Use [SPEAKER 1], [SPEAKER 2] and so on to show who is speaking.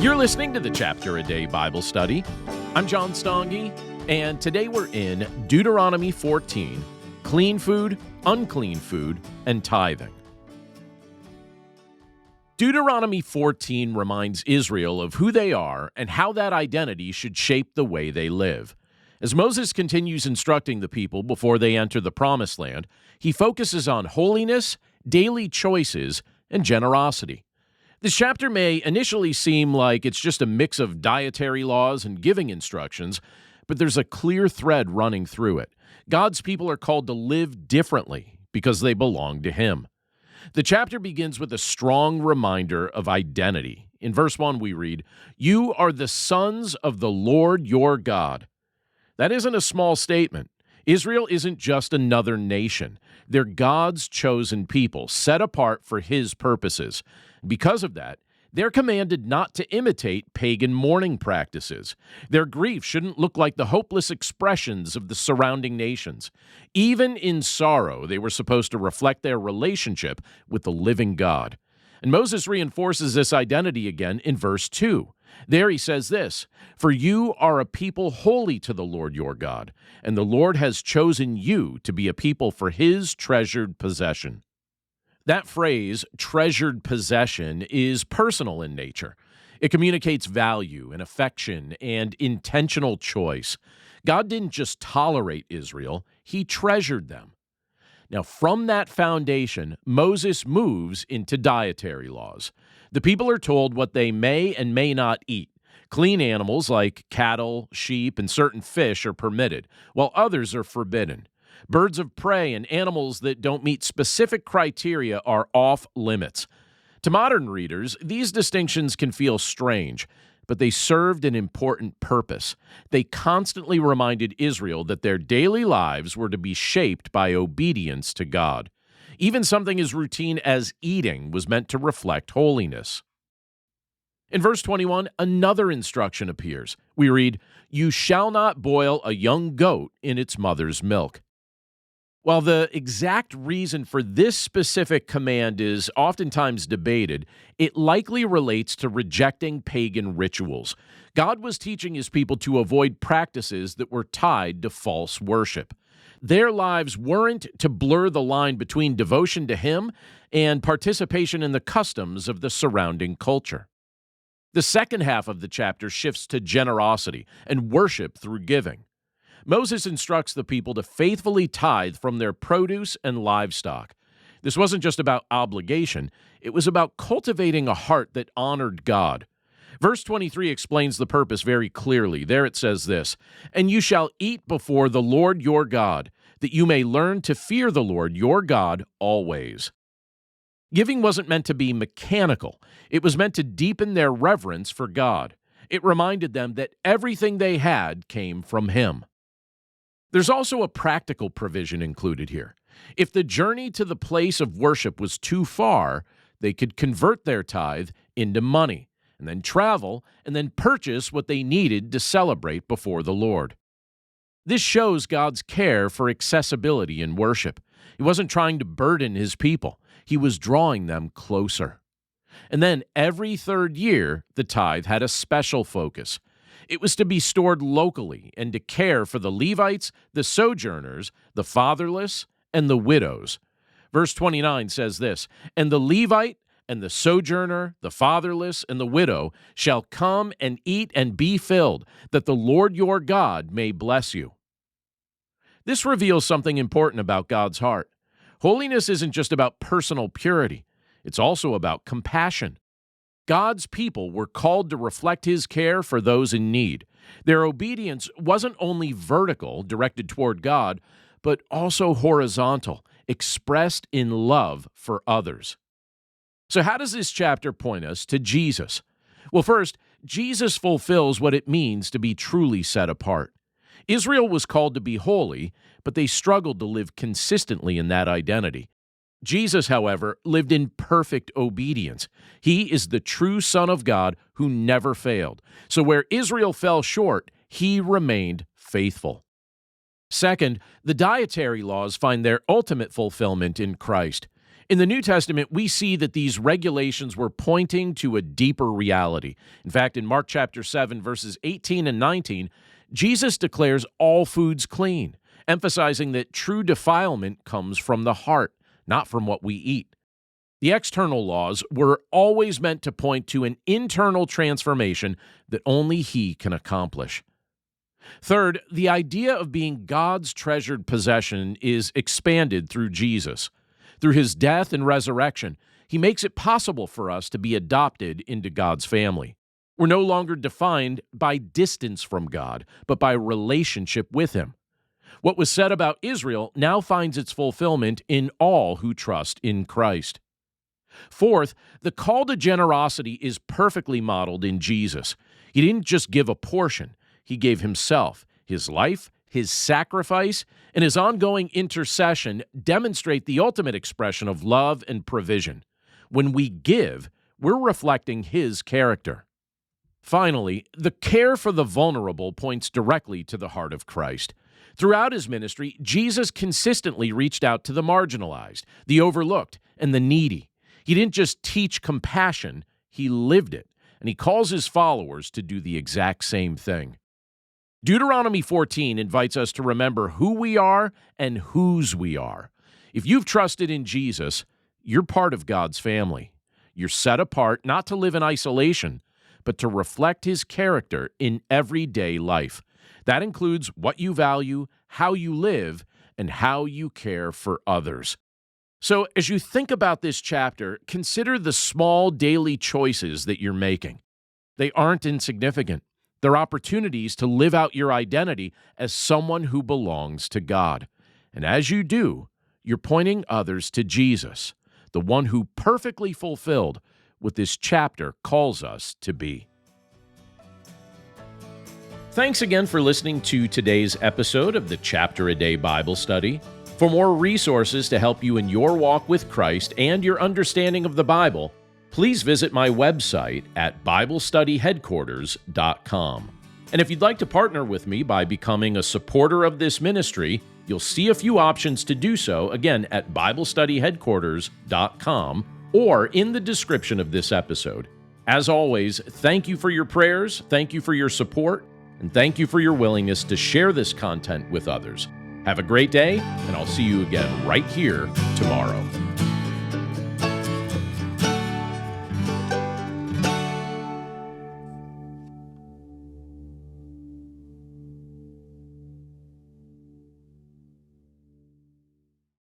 [SPEAKER 1] You're listening to the Chapter a Day Bible Study. I'm John Stange, and today we're in Deuteronomy 14, Clean Food, Unclean Food, and Tithing. Deuteronomy 14 reminds Israel of who they are and how that identity should shape the way they live. As Moses continues instructing the people before they enter the Promised Land, he focuses on holiness, daily choices, and generosity. This chapter may initially seem like it's just a mix of dietary laws and giving instructions, but there's a clear thread running through it. God's people are called to live differently because they belong to Him. The chapter begins with a strong reminder of identity. In verse 1 we read, "You are the sons of the Lord your God." That isn't a small statement. Israel isn't just another nation. They're God's chosen people, set apart for His purposes. Because of that, they're commanded not to imitate pagan mourning practices. Their grief shouldn't look like the hopeless expressions of the surrounding nations. Even in sorrow, they were supposed to reflect their relationship with the living God. And Moses reinforces this identity again in verse 2. There he says this, "For you are a people holy to the Lord your God, and the Lord has chosen you to be a people for His treasured possession." That phrase, treasured possession, is personal in nature. It communicates value and affection and intentional choice. God didn't just tolerate Israel, He treasured them. Now, from that foundation, Moses moves into dietary laws. The people are told what they may and may not eat. Clean animals like cattle, sheep, and certain fish are permitted, while others are forbidden. Birds of prey and animals that don't meet specific criteria are off limits. To modern readers, these distinctions can feel strange, but they served an important purpose. They constantly reminded Israel that their daily lives were to be shaped by obedience to God. Even something as routine as eating was meant to reflect holiness. In verse 21, another instruction appears. We read, "You shall not boil a young goat in its mother's milk." While the exact reason for this specific command is oftentimes debated, it likely relates to rejecting pagan rituals. God was teaching His people to avoid practices that were tied to false worship. Their lives weren't to blur the line between devotion to Him and participation in the customs of the surrounding culture. The second half of the chapter shifts to generosity and worship through giving. Moses instructs the people to faithfully tithe from their produce and livestock. This wasn't just about obligation, it was about cultivating a heart that honored God. Verse 23 explains the purpose very clearly. There it says this, "And you shall eat before the Lord your God, that you may learn to fear the Lord your God always." Giving wasn't meant to be mechanical. It was meant to deepen their reverence for God. It reminded them that everything they had came from Him. There's also a practical provision included here. If the journey to the place of worship was too far, they could convert their tithe into money, and then travel, and then purchase what they needed to celebrate before the Lord. This shows God's care for accessibility in worship. He wasn't trying to burden His people. He was drawing them closer. And then every third year, the tithe had a special focus. It was to be stored locally and to care for the Levites, the sojourners, the fatherless, and the widows. Verse 29 says this, "And the Levite and the sojourner, the fatherless, and the widow shall come and eat and be filled, that the Lord your God may bless you." This reveals something important about God's heart. Holiness isn't just about personal purity. It's also about compassion. God's people were called to reflect His care for those in need. Their obedience wasn't only vertical, directed toward God, but also horizontal, expressed in love for others. So how does this chapter point us to Jesus? Well, first, Jesus fulfills what it means to be truly set apart. Israel was called to be holy, but they struggled to live consistently in that identity. Jesus, however, lived in perfect obedience. He is the true Son of God who never failed. So where Israel fell short, He remained faithful. Second, the dietary laws find their ultimate fulfillment in Christ. In the New Testament, we see that these regulations were pointing to a deeper reality. In fact, in Mark chapter 7, verses 18 and 19, Jesus declares all foods clean, emphasizing that true defilement comes from the heart, not from what we eat. The external laws were always meant to point to an internal transformation that only He can accomplish. Third, the idea of being God's treasured possession is expanded through Jesus. Through His death and resurrection, He makes it possible for us to be adopted into God's family. We're no longer defined by distance from God, but by relationship with Him. What was said about Israel now finds its fulfillment in all who trust in Christ. Fourth, the call to generosity is perfectly modeled in Jesus. He didn't just give a portion. He gave Himself. His life, His sacrifice, and His ongoing intercession demonstrate the ultimate expression of love and provision. When we give, we're reflecting His character. Finally, the care for the vulnerable points directly to the heart of Christ. Throughout His ministry, Jesus consistently reached out to the marginalized, the overlooked, and the needy. He didn't just teach compassion, He lived it, and He calls His followers to do the exact same thing. Deuteronomy 14 invites us to remember who we are and whose we are. If you've trusted in Jesus, you're part of God's family. You're set apart not to live in isolation, but to reflect His character in everyday life. That includes what you value, how you live, and how you care for others. So as you think about this chapter, consider the small daily choices that you're making. They aren't insignificant. They're opportunities to live out your identity as someone who belongs to God. And as you do, you're pointing others to Jesus, the one who perfectly fulfilled what this chapter calls us to be. Thanks again for listening to today's episode of the Chapter a Day Bible Study. For more resources to help you in your walk with Christ and your understanding of the Bible, please visit my website at BibleStudyHeadquarters.com. And if you'd like to partner with me by becoming a supporter of this ministry, you'll see a few options to do so, again, at BibleStudyHeadquarters.com or in the description of this episode. As always, thank you for your prayers, thank you for your support, and thank you for your willingness to share this content with others. Have a great day, and I'll see you again right here tomorrow.